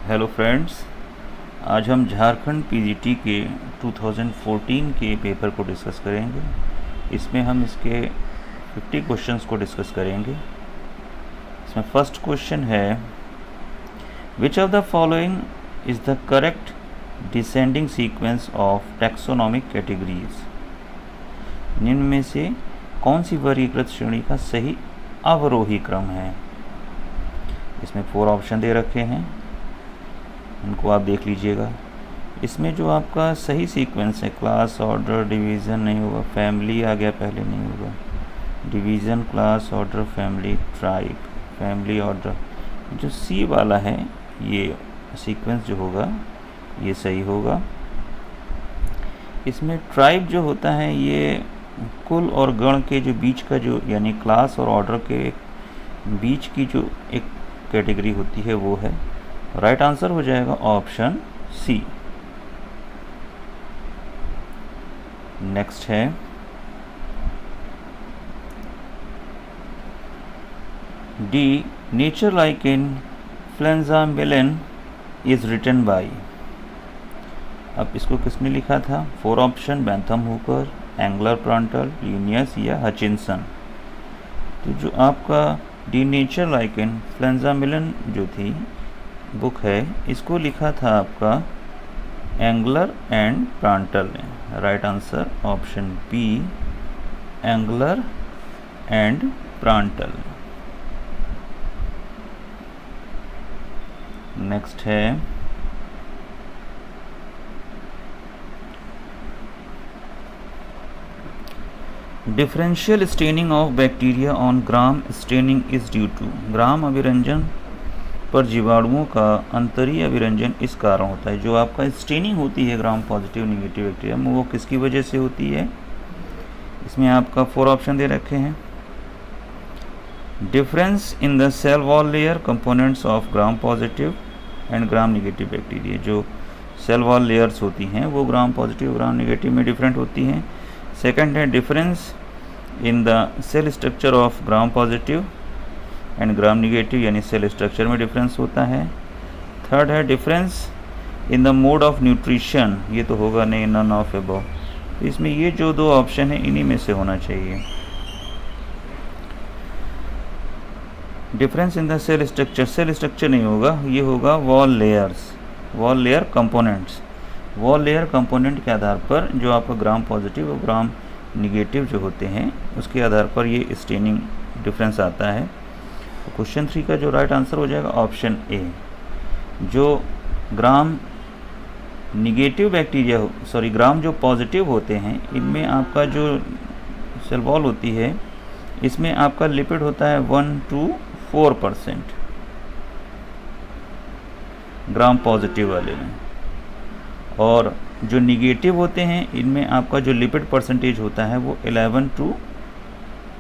Hello friends, आज हम Jharkhand PGT के 2014 के पेपर को डिस्कस करेंगे। इसमें हम इसके 50 क्वेश्चंस को डिस्कस करेंगे। इसमें फर्स्ट क्वेश्चन है, which of the following is the correct descending sequence of taxonomic categories. निम्न में से कौन सी वर्गीकृत श्रेणी का सही अवरोही क्रम है। इसमें 4 ऑप्शन दे रखे हैं, उनको आप देख लीजिएगा। इसमें जो आपका सही सीक्वेंस है, क्लास ऑर्डर डिवीज़न नहीं होगा, फैमिली आ गया पहले नहीं होगा, division class order family tribe family order. जो सी वाला है ये सीक्वेंस जो होगा ये सही होगा। इसमें ट्राइब जो होता है ये कुल और गण के जो बीच का जो यानी क्लास और ऑर्डर के बीच की जो एक कैटेगरी होती है वो है। राइट आंसर हो जाएगा ऑप्शन सी। नेक्स्ट है, डी नेचर लाइक इन फ्लेंजा मिलन इज रिटन बाई। अब इसको किसने लिखा था? 4 option, Bentham Hooker, Engler Prantl, Linnaeus या हचिनसन। तो जो आपका डी नेचर लाइक इन फ्लेंजा मिलन जो थी बुक है, इसको लिखा था आपका एंगलर एंड प्रांटल ने। Right answer option B, Engler and Prantl. Next है, differential staining of bacteria on gram staining is due to. ग्राम अभिरंजन पर जीवाणुओं का अंतरीय अभिरंजन इस कारण होता है। जो आपका स्टेनिंग होती है ग्राम पॉजिटिव निगेटिव बैक्टीरिया में, वो किसकी वजह से होती है? इसमें आपका 4 ऑप्शन दे रखे हैं। Difference in the cell wall layer components of gram positive and gram negative bacteria. जो सेल वॉल लेयर्स होती हैं वो ग्राम पॉजिटिव ग्राम निगेटिव में डिफरेंट होती हैं। सेकंड है, difference in the cell structure of gram positive and gram negative, यानी cell structure में डिफरेंस होता है। थर्ड है, difference in the mode of nutrition. ये तो होगा नहीं, नन ऑफ अबव। तो इसमें ये जो 2 ऑप्शन है इन्हीं में से होना चाहिए। Difference in the cell structure नहीं होगा, ये होगा wall layers, wall layer components. Wall layer component के आधार पर जो आपका ग्राम पॉजिटिव और ग्राम निगेटिव जो होते हैं उसके आधार पर ये स्टेनिंग डिफरेंस आता है। तो क्वेश्चन 3 का जो राइट आंसर हो जाएगा ऑप्शन ए। जो ग्राम निगेटिव बैक्टीरिया ग्राम जो पॉजिटिव होते हैं इनमें आपका जो सेल वॉल होती है इसमें आपका लिपिड होता है 1 to 4% ग्राम पॉजिटिव वाले में, और जो निगेटिव होते हैं इनमें आपका जो लिपिड परसेंटेज होता है वो 11 to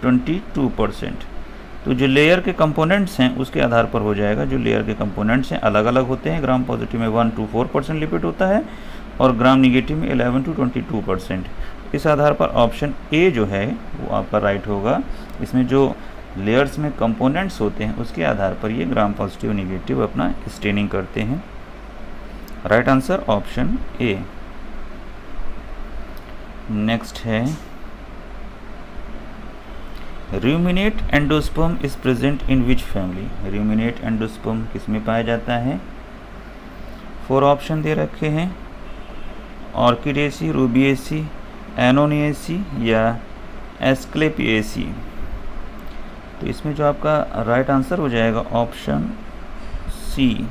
22%। तो जो लेयर के कंपोनेंट्स हैं उसके आधार पर हो जाएगा। जो लेयर के कंपोनेंट्स हैं अलग अलग होते हैं। ग्राम पॉजिटिव में 1 to 4% लिपिड होता है और ग्राम निगेटिव में 11 to 22%। इस आधार पर ऑप्शन ए जो है वो आपका राइट होगा। इसमें जो लेयर्स में कंपोनेंट्स होते हैं उसके आधार पर ये ग्राम पॉजिटिव निगेटिव अपना स्टेनिंग करते हैं। Right answer option A. Next है, ruminate endosperm is present in which family. Ruminate endosperm किस में पाया जाता है? 4 ऑप्शन दे रखे हैं, ऑर्किडेसी, रूबिएसी, एनोनिएसी या एस्क्लेपिएसी। तो इसमें जो आपका राइट आंसर हो जाएगा ऑप्शन सी,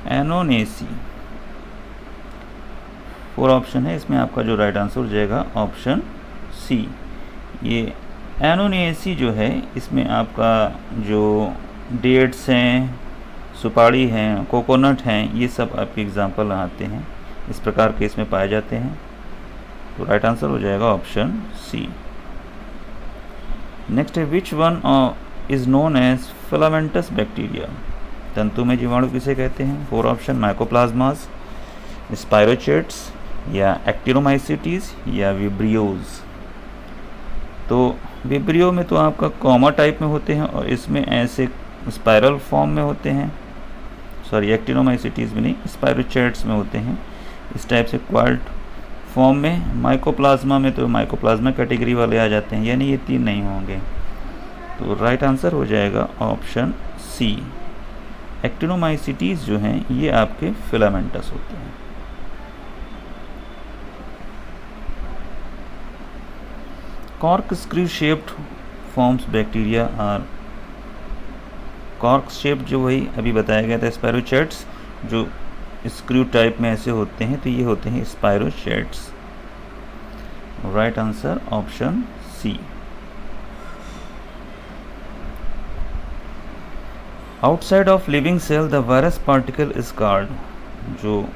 एनोनेसी। 4 ऑप्शन है, इसमें आपका जो राइट आंसर हो जाएगा ऑप्शन सी। ये एनोनिएसी जो है इसमें आपका जो डेट्स हैं, सुपारी हैं, कोकोनट हैं, ये सब आपके एग्जाम्पल आते हैं। इस प्रकार के इसमें पाए जाते हैं। तो राइट आंसर हो जाएगा ऑप्शन सी। नेक्स्ट है, which one is known as filamentous bacteria. तंतु में जीवाणु किसे कहते हैं? 4 ऑप्शन, माइकोप्लाज्मास, स्पाइरोचेट्स या एक्टिनोमाइसिटीज या विब्रियोज। तो विब्रियो में तो आपका कॉमा टाइप में होते हैं और इसमें ऐसे स्पाइरल फॉर्म में होते हैं। सॉरी एक्टिनोमाइसिटीज़ में नहीं, स्पायरोचेट्स में होते हैं इस टाइप से क्वाल्ट फॉर्म में। माइकोप्लाज्मा में तो माइकोप्लाज्मा कैटेगरी वाले आ जाते हैं, यानी ये 3 नहीं होंगे। तो राइट आंसर हो जाएगा ऑप्शन सी। एक्टिनोमाइसिटीज़ जो हैं ये आपके फिलामेंटस होते हैं। Corkscrew shaped forms bacteria are, cork shape जो वही अभी बताया गया था स्पायरोचेट्स, जो स्क्रू टाइप में ऐसे होते हैं, तो ये होते हैं spirochetes. Right answer option C. Outside of living cell the virus particle is called, जो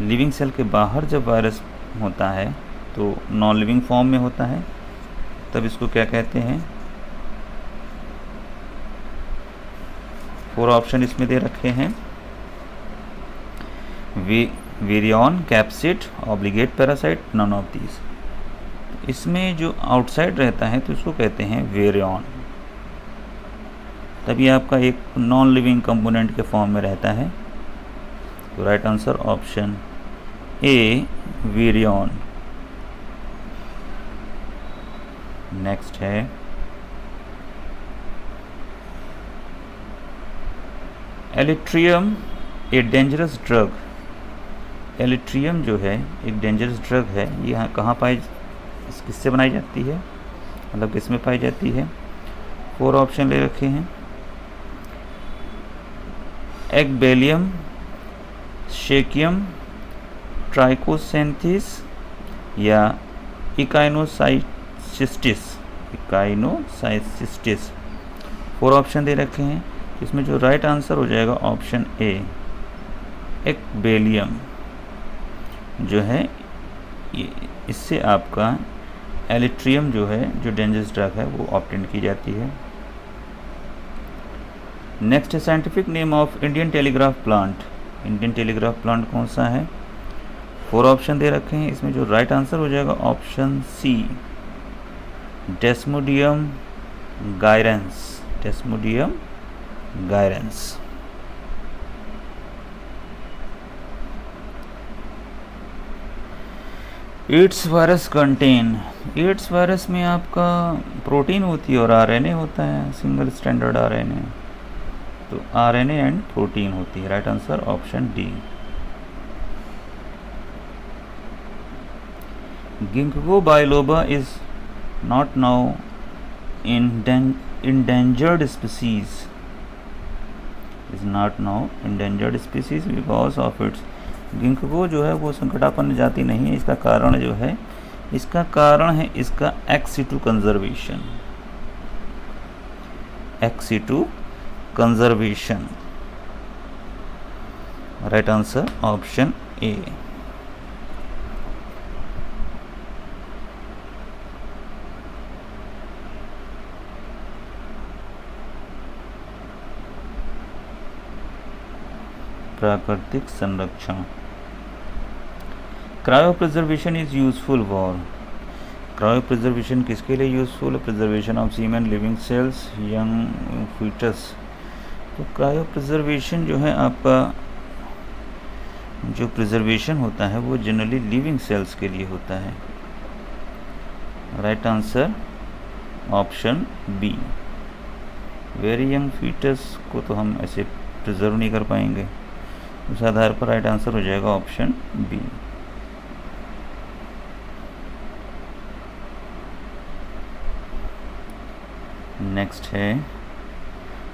लिविंग सेल के बाहर जब वायरस होता है तो नॉन लिविंग फॉर्म में होता है, तब इसको क्या कहते हैं? 4 ऑप्शन इसमें दे रखे हैं। Virion, capsid, obligate parasite, none of these. इसमें जो आउटसाइड रहता है तो इसको कहते हैं वेरियन, तभी आपका एक नॉन लिविंग कंपोनेंट के फॉर्म में रहता है। तो right answer option A, virion. Next है एलिट्रियम ए डेंजरस ड्रग। एलिट्रियम जो है एक डेंजरस ड्रग है, ये यहाँ कहाँ पाई, किससे बनाई जाती है, मतलब किस में पाई जाती है? 4 ऑप्शन ले रखे हैं। एक्बेलियम, शेकियम, ट्राइकोसेंथिस या इकाइनोसाइसिस्टिस। इकाइनोसाइसिस्टिस 4 ऑप्शन दे रखे हैं, इसमें जो राइट आंसर हो जाएगा ऑप्शन ए, एक्बेलियम जो है। इससे आपका एलिट्रियम जो है, जो डेंजरस ड्रग है, वो ऑब्टेन की जाती है। नेक्स्ट है scientific name of Indian telegraph plant. Indian telegraph plant कौन सा है? 4 ऑप्शन दे रखे हैं, इसमें जो राइट आंसर हो जाएगा option C, desmodium gyrans. Desmodium gyrans. AIDS virus contain, AIDS virus में आपका प्रोटीन होती है और आरएनए होता है, सिंगल स्टैंडर्ड आरएनए। तो आरएनए एंड प्रोटीन होती है। Right answer option D. Ginkgo biloba is not now endangered species, is not now endangered species because of its, ginkgo जो है वो संकटापन्न जाति नहीं है। इसका कारण जो है, इसका कारण है इसका ex situ conservation. Ex situ conservation. Right answer option A. प्राकृतिक संरक्षण। Cryopreservation is useful for, cryopreservation किसके लिए यूजफुल है? Preservation of semen, living cells, young foetus. तो क्रायोप्रिजर्वेशन जो है आपका, जो प्रिजर्वेशन होता है वो जनरली लिविंग सेल्स के लिए होता है। Right answer option B. Very young foetus को तो हम ऐसे प्रिजर्व नहीं कर पाएंगे, उस आधार पर राइट आंसर हो जाएगा ऑप्शन बी। नेक्स्ट है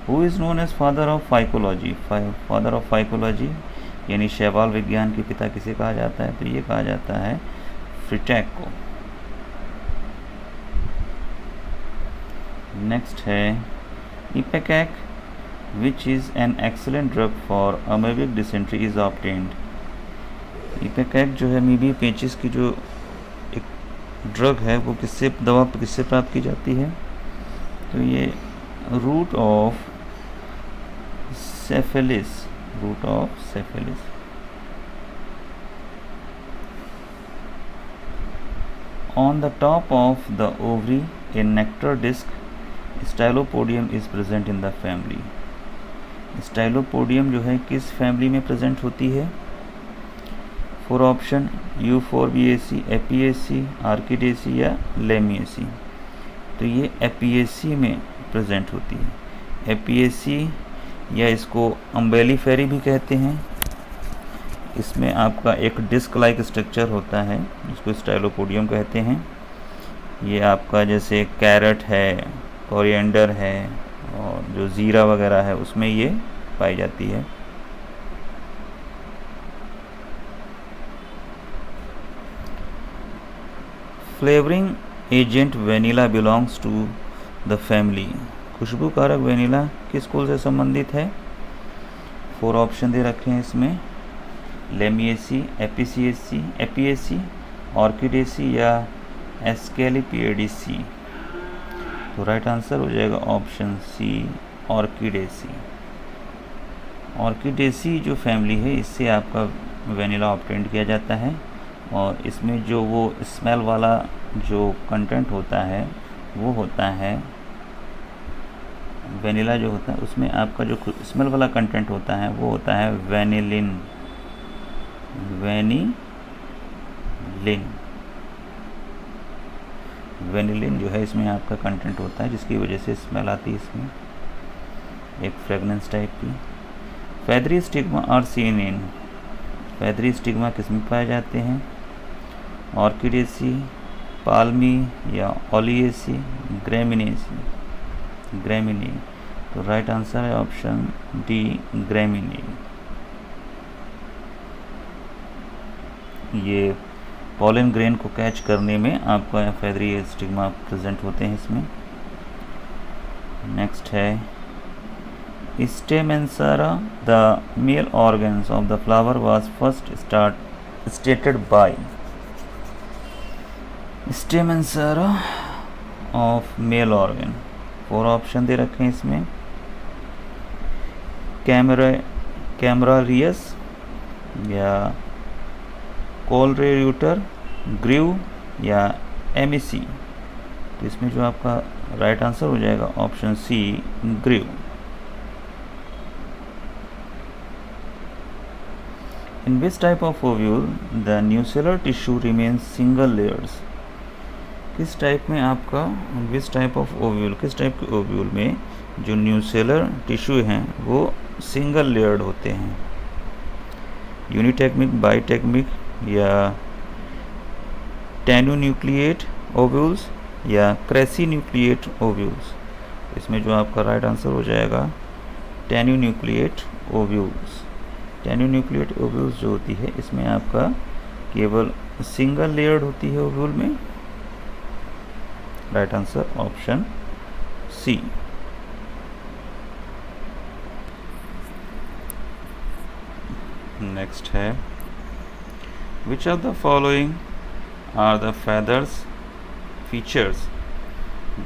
who is known as father of phycology. Father of phycology यानी शैवाल विज्ञान के पिता किसे कहा जाता है? तो ये कहा जाता है फ्रिटैक को। नेक्स्ट है ipecac which is an excellent drug for amoebic dysentery is obtained। Ipecac जो है मीबी पेचिस की जो एक ड्रग है वो किससे, दवा किससे प्राप्त की जाती है? तो ये root of cephalis, root of cephalis. On the top of the ovary a nectar disc stylopodium is present in the family। स्टाइलोपोडियम जो है किस फैमिली में प्रेजेंट होती है? 4 ऑप्शन यूफोर्बिएसी, एपिएसी, आर्किडेसी या लेमिएसी। तो ये एपिएसी में प्रेजेंट होती है। एपिएसी या इसको अम्बेलिफेरी भी कहते हैं। इसमें आपका एक डिस्क लाइक स्ट्रक्चर होता है, इसको स्टाइलोपोडियम कहते हैं। ये आपका जैसे कैरेट है, कोरिएंडर है और जो ज़ीरा वगैरह है उसमें ये पाई जाती है। Flavouring agent vanilla belongs to the family. खुशबू कारक वेनिला किस कुल से संबंधित है? 4 ऑप्शन दे रखे हैं इसमें, लेमिएसी, एपिएसी, ऑर्किडेसी या एस्केलिपिएडेसी। तो राइट आंसर हो जाएगा ऑप्शन सी, ऑर्किडेसी। ऑर्किडेसी जो फैमिली है इससे आपका वेनिला ऑब्टेन किया जाता है और इसमें जो वो स्मेल वाला जो कंटेंट होता है वो होता है वेनिला जो होता है उसमें आपका जो स्मेल वाला कंटेंट होता है वो होता है वेनिलिन। वेनिलिन जो है इसमें आपका कंटेंट होता है जिसकी वजह से स्मेल आती है इसमें, एक फ्रेगनेंस टाइप की। फेदरी स्टिग्मा और सीनिन। फेदरी स्टिग्मा किस में पाए जाते हैं? ऑर्किडेसी, पाल्मी या ओलिएसी, ग्रेमिनी। तो राइट आंसर है ऑप्शन डी, ग्रेमिनी। ये पॉलन ग्रेन को कैच करने में आपका फेदरी स्टिग्मा प्रेजेंट होते हैं इसमें। नेक्स्ट है स्टेमेंसेरा, the male organs of the flower was first stated by. स्टेमेंसेरा ऑफ मेल ऑर्गन, 4 ऑप्शन दे रखे हैं इसमें, कैमरारियस या कोलरेयूटर, ग्रीव या एमिसी। तो इसमें जो आपका राइट आंसर हो जाएगा ऑप्शन सी, ग्रीव। In which type of ovule the nucellar tissue remains single layers? किस टाइप में आपका विच टाइप ऑफ ओव्यूल, किस टाइप के ओव्यूल में जो न्यूसेलर टिश्यू हैं वो सिंगल लेयर्ड होते हैं? यूनिटेक्मिक, बाईटेक्मिक या टेनोन्यूक्लिएट ओव्यूल्स या क्रेसीन्यूक्लिएट ओव्यूल्स। इसमें जो आपका राइट आंसर हो जाएगा टेनोन्यूक्लिएट ओव्यूल्स। टेनोन्यूक्लिएट ओव्यूल्स जो होती है इसमें आपका केवल सिंगल लेयर्ड होती है ओव्यूल में। Right answer option C. Next है which of the following are the features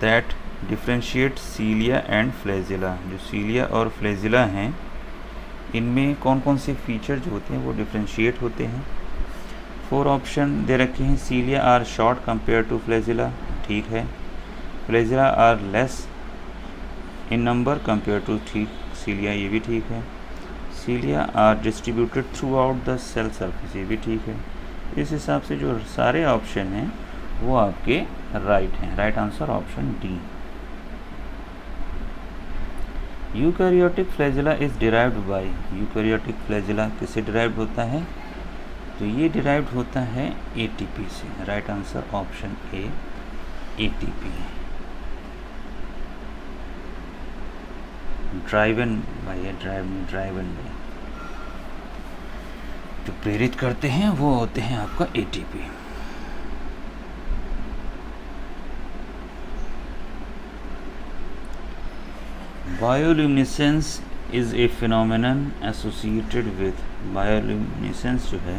that differentiate cilia and flagella. जो सीलिया और फ्लैजिला हैं इनमें कौन कौन से फीचर जो होते हैं वो डिफ्रेंशिएट होते हैं? 4 ऑप्शन दे रखे हैं। Cilia are short compare to flagella, ठीक है। Flagella are less in number compare to, ठीक, सीलिया, ये भी ठीक है। Cilia are distributed throughout the cell surface, ये भी ठीक है। इस हिसाब से जो सारे ऑप्शन हैं वो आपके राइट हैं। Right answer option D. Eukaryotic flagella is derived bye. Eukaryotic flagella किससे डिराइव्ड होता है? तो ये डिराइव्ड होता है एटीपी से। Right answer option A, ATP. Driven by जो प्रेरित करते हैं वो होते हैं आपका ATP. Bioluminescence is a phenomenon associated with. Bioluminescence जो है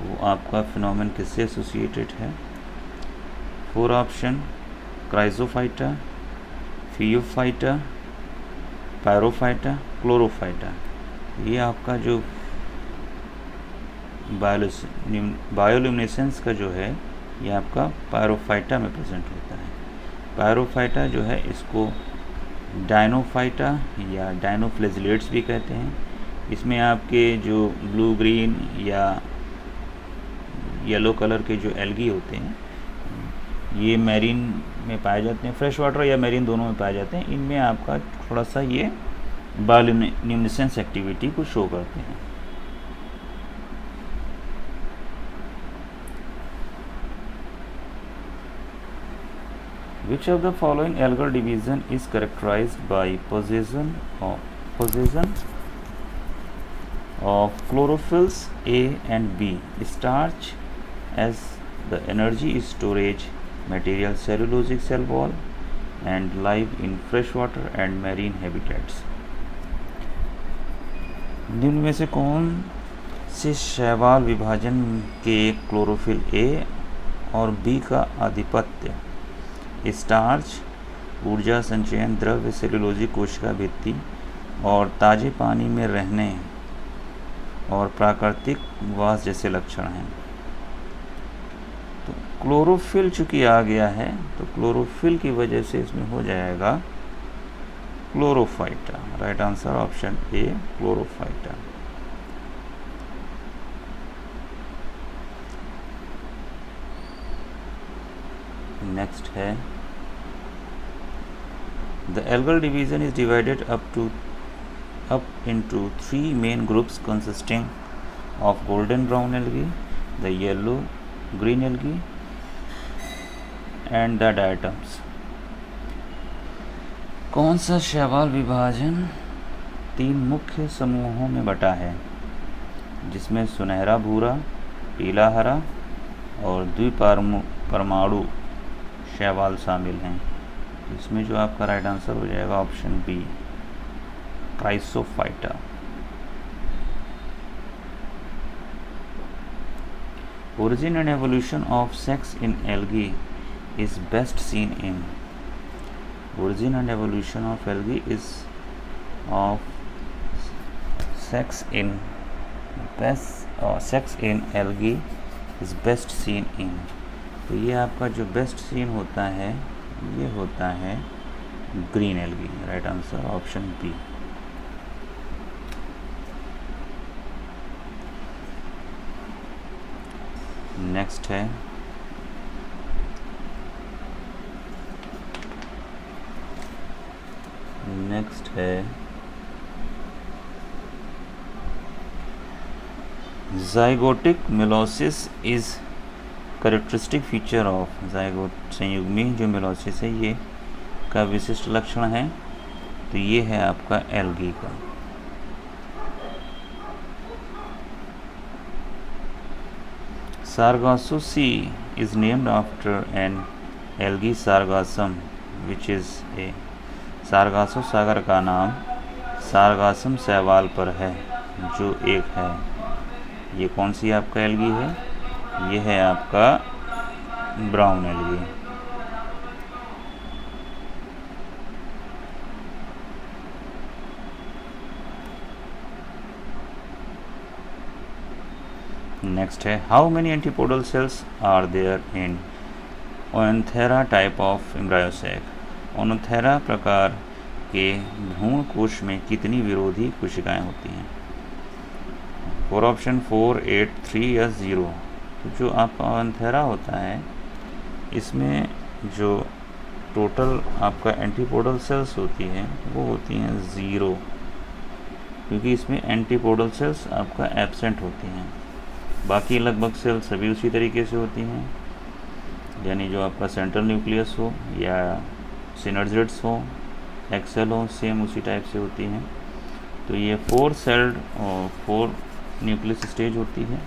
वो आपका फिनोमेन किससे एसोसिएटेड है? 4 ऑप्शन क्राइजोफाइटा, फियोफाइटा, पायरोफाइटा, क्लोरोफाइटा। ये आपका जो बायोल्यूमिनेसेंस का जो है ये आपका पायरोफाइटा में प्रेजेंट होता है। पायरोफाइटा जो है इसको डायनोफाइटा या डायनोफ्लेजिलेट्स भी कहते हैं। इसमें आपके जो ब्लू ग्रीन या येलो कलर के जो एल्गी होते हैं ये मैरीन में पाए जाते हैं, फ्रेश वाटर या मैरीन दोनों में पाए जाते हैं। इनमें आपका थोड़ा सा ये बायोल्यूमिनेसेंस एक्टिविटी को शो करते हैं। Which of the following algal division is characterized by possession of chlorophylls A and B, starch as the energy storage material, cellulosic cell wall, and live in freshwater and marine habitats? निम्न में से कौन से शैवाल विभाजन के chlorophyll A और B का आधिपत्य स्टार्च, ऊर्जा संचयन द्रव्य, सेलुलोजिक कोशिका भित्ति और ताजे पानी में रहने और प्राकृतिक वास जैसे लक्षण हैं? तो क्लोरोफिल चूँकि आ गया है तो क्लोरोफिल की वजह से इसमें हो जाएगा क्लोरोफाइटा। राइट आंसर ऑप्शन ए, क्लोरोफाइटा। नेक्स्ट है The algal division is divided up into three main groups consisting of golden brown algae, the yellow green algae, and the diatoms. कौन सा शैवाल विभाजन तीन मुख्य समूहों में बटा है, जिसमें सुनहरा भूरा, पीला हरा और द्विपरमाणु शैवाल शामिल हैं? इसमें जो आपका राइट आंसर हो जाएगा option B, chrysophyta. Origin and evolution of sex in algae is best seen in. Origin and evolution of algae is of sex in algae is best seen in. तो ये आपका जो बेस्ट सीन होता है ये होता है green algae. Right answer option B. Next है zygotic meiosis is characteristic feature of zygote संयुग्मी जो मेलोसिस है ये का विशिष्ट लक्षण है, तो ये है आपका एल्गी का। Sargasso Sea is named after an algae sargassum which is a. Sargasso सागर का नाम सारगासम शैवाल पर है जो एक है। ये कौन सी आपका एल्गी है? ये है आपका ब्राउन एल्गी। नेक्स्ट है how many antipodal cells are there in oenothera type of embryo sac. Oenothera प्रकार के भ्रूण कोश में कितनी विरोधी कोशिकाएं होती हैं? फॉर ऑप्शन 4, 8, 3 या 0। तो जो आपका ओएंथेरा होता है इसमें जो टोटल आपका एंटीपोडल सेल्स होती हैं वो होती हैं 0, क्योंकि इसमें एंटीपोडल सेल्स आपका एब्सेंट होती हैं। बाकी लगभग सेल्स सभी उसी तरीके से होती हैं, यानी जो आपका सेंट्रल न्यूक्लियस हो या सिनर्जिड्स हो, एक्सेल हो, सेम उसी टाइप से होती हैं। तो ये 4 सेल्ड और 4 न्यूक्लियस स्टेज होती है।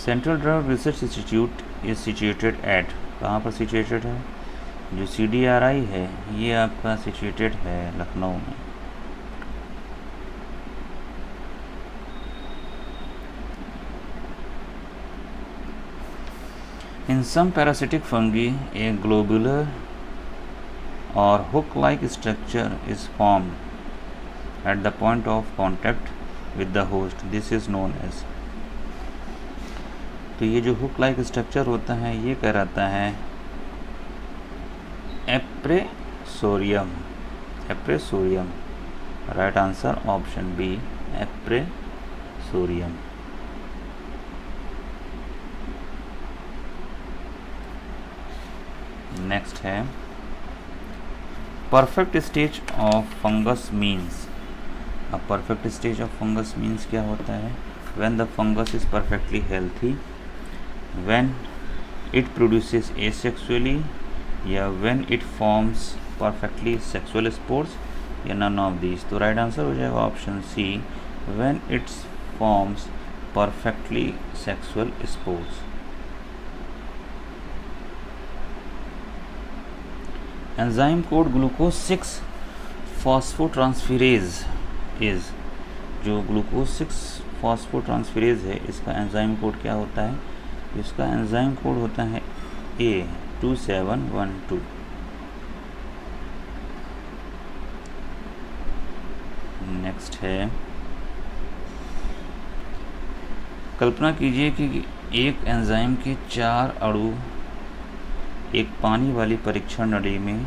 Central drug research institute is situated at, कहाँ पर सिचुएटेड है? जो CDRI है ये आपका सिचुएटेड है लखनऊ में। In some parasitic fungi, a globular or hook-like structure is formed at the point of contact with the host. This is known as। तो ये जो हुक लाइक स्ट्रक्चर होता है ये कहलाता है appressorium. Appressorium, right answer option B, appressorium. Next है perfect stage of fungus means. अब perfect stage of fungus means क्या होता है? When the fungus is perfectly healthy, when it produces asexually, या when it forms perfectly sexual spores, या none of these. तो right answer हो जाएगा option C, when its forms perfectly sexual spores. Enzyme code glucose 6 phosphotransferase is. जो glucose 6 फॉस्फोट्रांसफेरेज है इसका enzyme code क्या होता है? इसका एंजाइम कोड होता है A2712। नेक्स्ट है, कल्पना कीजिए कि एक एंजाइम के 4 अणु एक पानी वाली परीक्षण नली में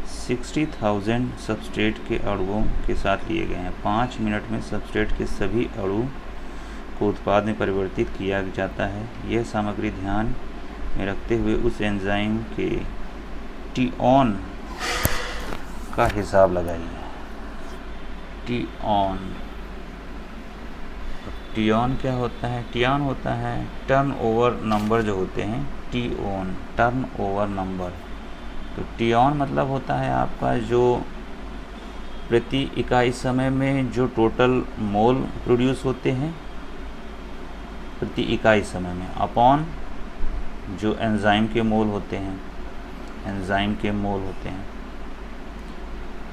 60,000 सबस्ट्रेट के अणुओं के साथ लिए गए हैं। 5 मिनट में सबस्ट्रेट के सभी अणु को उत्पाद में परिवर्तित किया जाता है। यह सामग्री ध्यान में रखते हुए उस एंजाइम के टी-ऑन का हिसाब लगाइए। टी-ऑन, टी-ऑन क्या होता है? टी-ऑन होता है टर्नओवर नंबर जो होते हैं, टी-ऑन टर्नओवर नंबर। तो टी-ऑन मतलब होता है आपका जो प्रति इकाई समय में जो टोटल मोल प्रोड्यूस होते हैं प्रति इकाई समय में, अपॉन जो एंजाइम के मोल होते हैं, एंजाइम के मोल होते हैं।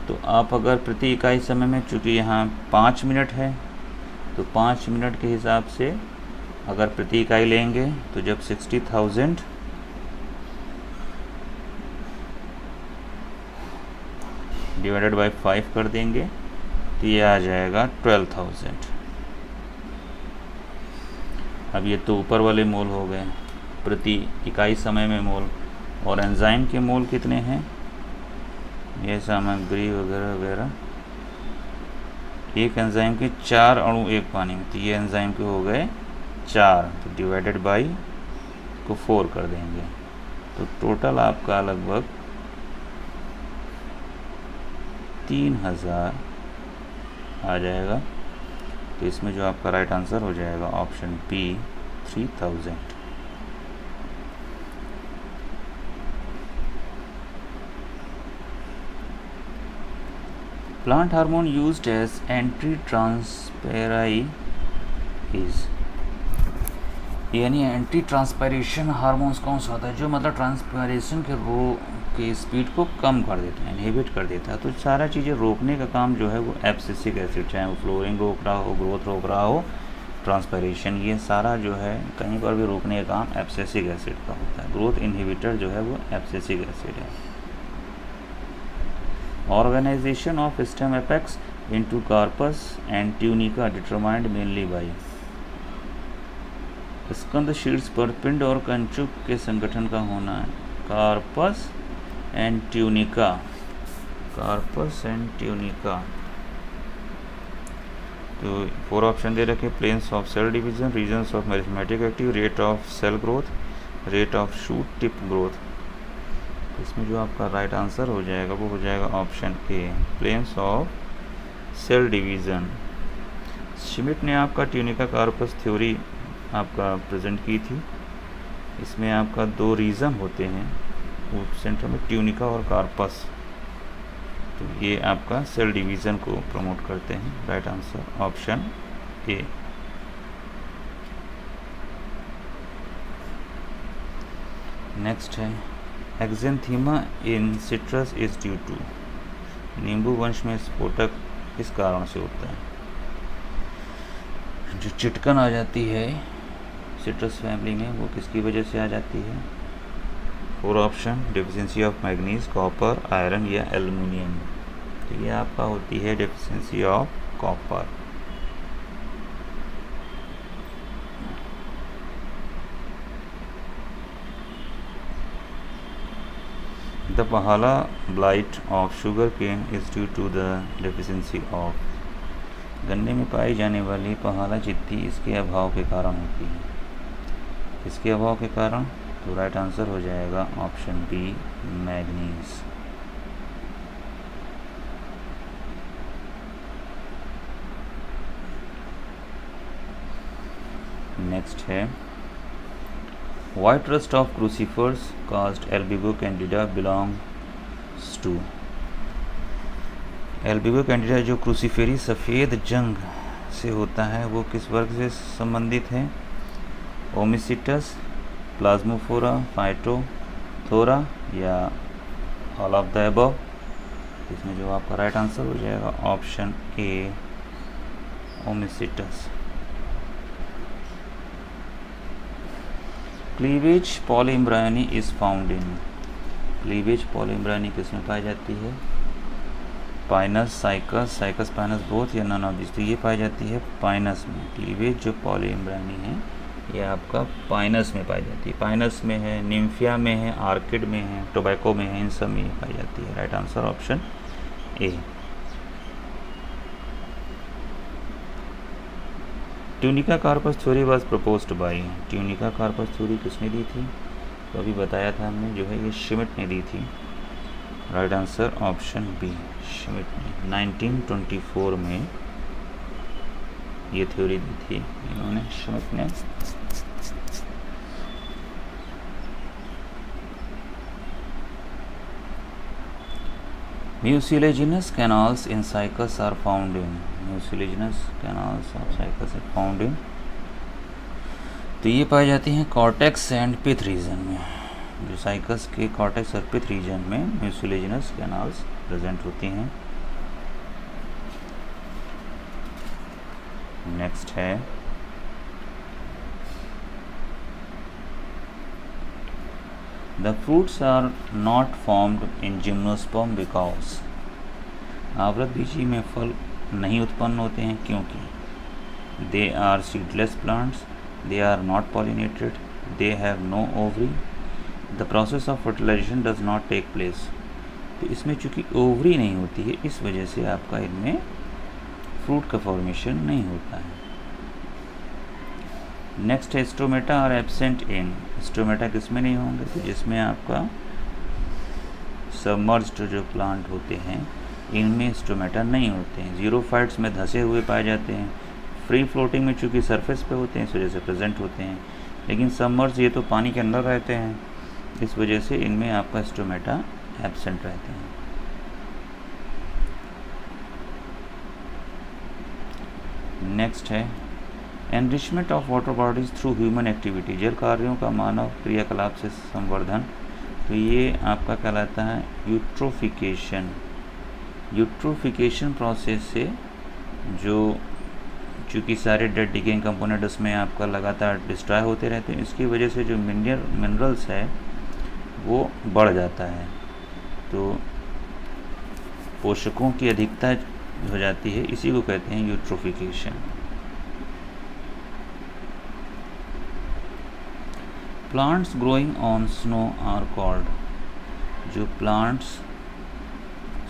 तो आप अगर प्रति इकाई समय में, चूँकि यहाँ 5 मिनट है तो 5 मिनट के हिसाब से अगर प्रति इकाई लेंगे तो जब 60,000 डिवाइडेड बाय 5 कर देंगे तो ये आ जाएगा 12,000। अब ये तो ऊपर वाले मोल हो गए प्रति इकाई समय में मोल, और एंजाइम के मोल कितने हैं? ये सामग्री वगैरह वगैरह, एक एंजाइम के 4 अणु एक पानी में, तो ये एंजाइम के हो गए 4, तो डिवाइडेड बाई को 4 कर देंगे तो टोटल आपका लगभग 3000 आ जाएगा। तो इसमें जो आपका राइट आंसर हो जाएगा option B, 3000। Plant hormone used as anti transpirant, यानी एंटी ट्रांसपायरेशन हार्मोन्स कौन सा होता है? जो मतलब ट्रांसपायरेशन के स्पीड को कम कर देता है, इनहिबिट कर देता है। तो सारा चीज़ें रोकने का काम जो है वो एब्सिसिक एसिड, चाहे वो फ्लोरिंग रोक रहा हो, ग्रोथ रोक रहा हो, ट्रांसपायरेशन, ये सारा जो है कहीं पर भी रोकने का काम एब्सिसिक एसिड का होता है। ग्रोथ इनहिबिटर जो है वो एब्सिसिक एसिड है। Organisation of stem apex into corpus and tunica determined mainly by. स्कंद शीर्ष पर पिंड और कंचुक के संगठन का होना है। Corpus and tunica, corpus and tunica. तो 4 ऑप्शन दे रखे, planes of cell division, regions of meristematic active, rate of cell growth, rate of shoot tip growth. इसमें जो आपका राइट आंसर हो जाएगा वो हो जाएगा option A, planes of cell division. Schmidt ने आपका ट्यूनिका कार्पस थ्योरी आपका प्रेजेंट की थी। इसमें आपका 2 रीजन होते हैं वो सेंटर में, ट्यूनिका और कार्पस। तो ये आपका सेल डिवीज़न को प्रमोट करते हैं। Right answer option A. Next है exanthema in citrus is due to. नींबू वंश में स्फोटक किस कारण से होता है? जो चिटकन आ जाती है सिट्रस फैमिली में वो किसकी वजह से आ जाती है? 4 option, deficiency of manganese, copper, iron या एल्युमिनियम। तो ये आपका होती है deficiency of copper. The Pahala blight of sugar cane is due to the deficiency of, गन्ने में पाई जाने वाली पहाला चित्ती इसके अभाव के कारण होती है। इसके अभाव के कारण, तो राइट आंसर हो जाएगा ऑप्शन बी, मैग्नीज। नेक्स्ट है, white rust of crucifers caused albugo candida belongs to. Albugo candida जो क्रूसीफेरी सफ़ेद जंग से होता है वो किस वर्ग से संबंधित है? ओमिसिटस, प्लाज्मोफोरा, फाइटोथोरा या ऑल ऑफ द अबव। इसमें जो आपका राइट आंसर हो जाएगा option A, oomycetes. Cleavage polyembryony is found in, cleavage polyembryony किस में पाई जाती है? Pinus, cycas, cycas pinus both या नन ऑफ दिस, तो ये पाई जाती है पाइनस में। क्लीवेज जो पॉलीम्ब्रायनी है ये आपका पाइनस में पाई जाती है। पाइनस में है, निम्फिया में है, आर्किड में है, टोबैको में है, इन सब में पाई जाती है। Right answer option A. Tunica corpus theory was proposed by, tunica corpus theory किसने दी थी? तो अभी बताया था हमने, जो है ये श्मिट ने दी थी। Right answer option B, Schmidt ने 1924 में ये थ्योरी दी थी इन्होंने, श्मिट ने। Mucilaginous canals in cycas are found in, mucilaginous canals of cycas are found in, तो ये पाई जाती हैं कॉर्टेक्स एंड पिथ रीजन में। जो साइकस के कॉर्टेक्स और पिथ रीजन में म्यूसिलेजिनस कैनाल्स प्रेजेंट होती हैं। नेक्स्ट है, the fruits are not formed in gymnosperm because, आवृतबीजी में फल नहीं उत्पन्न होते हैं क्योंकि they are seedless plants, they are not pollinated, they have no ovary, the process of fertilisation does not take place. तो इसमें चूँकि ओवरी नहीं होती है इस वजह से आपका इनमें फ्रूट का फॉर्मेशन नहीं होता है। नेक्स्ट है, stomata are absent in, stomata किस में नहीं होंगे? तो जिसमें आपका सबमर्ज्ड जो प्लांट होते हैं इनमें स्टोमेटा नहीं होते हैं। जीरोफाइट्स में धंसे हुए पाए जाते हैं। फ्री फ्लोटिंग में चूँकि सरफेस पे होते हैं इस वजह से प्रेजेंट होते हैं, लेकिन सबमर्ज ये तो पानी के अंदर रहते हैं, इस वजह से इनमें आपका स्टोमेटा एब्सेंट रहते हैं। नेक्स्ट है, enrichment of water bodies through human activity, जल कार्यों का मानव क्रियाकलाप से संवर्धन, तो ये आपका कहलाता है यूट्रोफिकेशन। यूट्रोफिकेशन प्रोसेस से जो चूँकि सारे डेड डिकेइंग कंपोनेंट उसमें आपका लगातार डिस्ट्रॉय होते रहते हैं, इसकी वजह से जो मिनरल्स है वो बढ़ जाता है, तो पोषकों की अधिकता हो जाती है, इसी को कहते हैं eutrophication. Plants growing on snow are called, जो प्लांट्स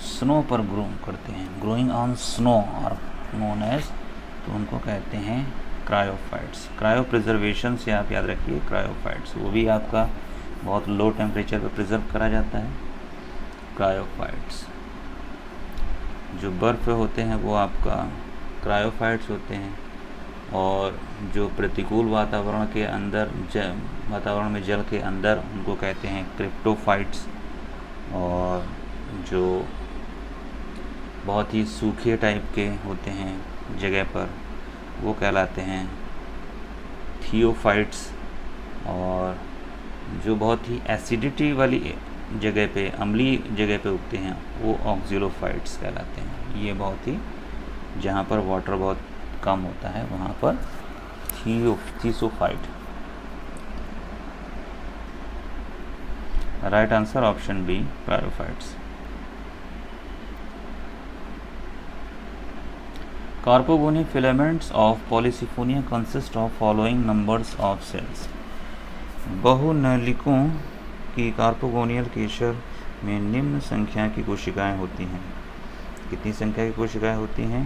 स्नो पर ग्रो करते हैं, growing on snow are known as, तो उनको कहते हैं क्रायोफाइट्स। क्रायो प्रिजर्वेशन से आप याद रखिए क्रायोफाइट्स, वो भी आपका बहुत लो टेम्परेचर पर प्रिजर्व करा जाता है। क्रायोफाइट्स जो बर्फ़ होते हैं वो आपका क्रायोफाइट्स होते हैं, और जो प्रतिकूल वातावरण के अंदर वातावरण में जल के अंदर उनको कहते हैं क्रिप्टोफाइट्स, और जो बहुत ही सूखे टाइप के होते हैं जगह पर वो कहलाते हैं थियोफाइट्स, और जो बहुत ही एसिडिटी वाली जगह पे, अम्लीय जगह पे उगते हैं वो ऑक्सिलोफाइट्स कहलाते हैं। ये बहुत ही जहाँ पर वाटर बहुत कम होता है वहाँ पर थीसोफाइट। Right answer option B, cryophytes. Carpogony filaments of polysiphonia consist of following numbers of cells, बहुनलिकों की कार्पोगोनियल केशर में निम्न संख्या की कोशिकाएं होती हैं। कितनी संख्या की कोशिकाएं होती हैं?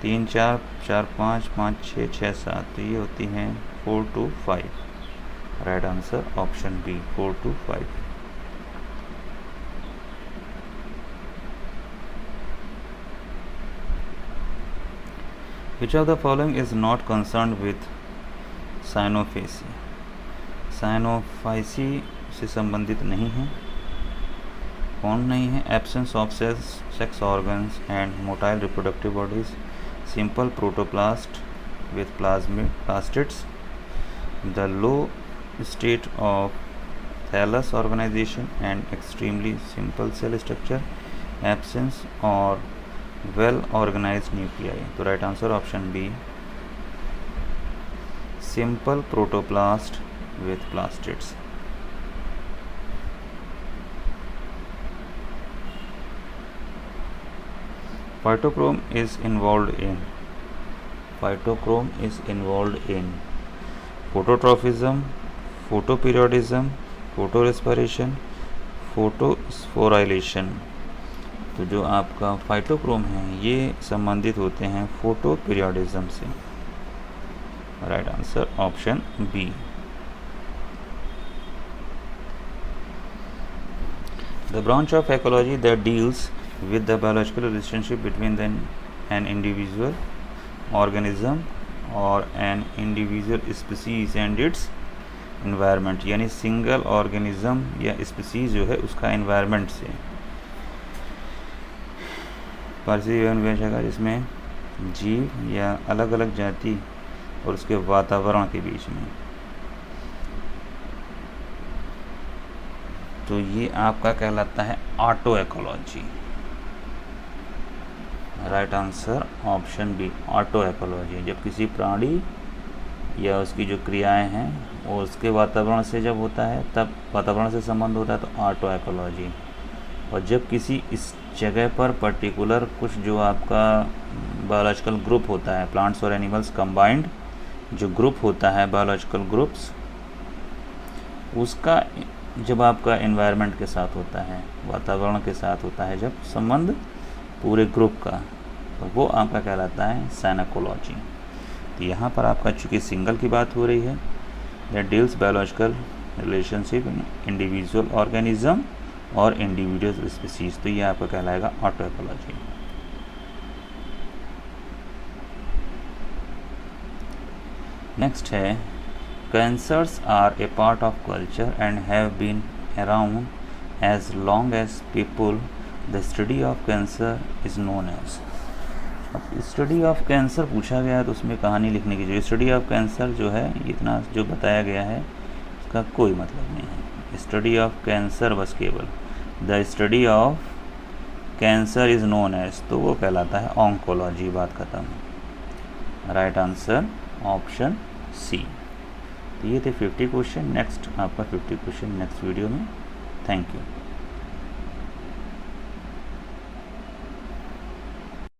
3, 4, 4, 5, 5, 6, 6, 7। तो ये होती हैं 4 to 5। Right answer option B, 4 to 5। Which of the following is not concerned with cyanophyceae? Cyanophyceae से संबंधित नहीं है। कौन नहीं है? Absence of sex organs and motile reproductive bodies, simple protoplast with plastids, the low state of thallus organisation and extremely simple cell structure, absence और well organised nuclei. तो right answer option B, simple protoplast with plastids। Phytochrome is involved in phototrophism, photoperiodism, photorespiration, photosphorylation। तो जो आपका phytochrome है ये संबंधित होते हैं फोटोपीरियोडिज्म से। Right answer option B. The branch of ecology that deals with the biological relationship between an individual organism or an individual species and its environment, यानी सिंगल ऑर्गेनिज्म या स्पीसीज जो है उसका एनवायरनमेंट से परिस्थिति, जिसमें जीव या अलग अलग जाति और उसके वातावरण के बीच में। तो ये आपका कहलाता है auto ecology. Right answer option B, auto ecology. जब किसी प्राणी या उसकी जो क्रियाएं हैं वो उसके वातावरण से जब होता है तब वातावरण से संबंध होता है तो ऑटो इकोलॉजी। और जब किसी इस जगह पर पर्टिकुलर कुछ जो आपका बायोलॉजिकल ग्रुप होता है, प्लांट्स और एनिमल्स कंबाइंड जो ग्रुप होता है बायोलॉजिकल ग्रुप्स, उसका जब आपका एनवायरनमेंट के साथ होता है, वातावरण के साथ होता है जब संबंध पूरे ग्रुप का, तो वो आपका कहलाता है साइनोकोलॉजी। तो यहाँ पर आपका चूँकि सिंगल की बात हो रही है, that deals biological relationship in individual organism और इंडिविजुअल स्पीसीज, तो ये आपका कहलाएगा ऑटो इकोलॉजी। नेक्स्ट है, cancers are a part of culture and have been around as long as people. The study of cancer is known as। अब study of cancer पूछा गया है तो उसमें कहानी लिखने की जो स्टडी ऑफ कैंसर जो है इतना जो बताया गया है उसका कोई मतलब नहीं है। स्टडी ऑफ कैंसर बस केवल the study of cancer is known as, तो वो कहलाता है ऑन्कोलॉजी। बात खत्म। Right answer option C. तो ये थे 50 क्वेश्चन। नेक्स्ट आपका 50 क्वेश्चन नेक्स्ट वीडियो में। Thank you.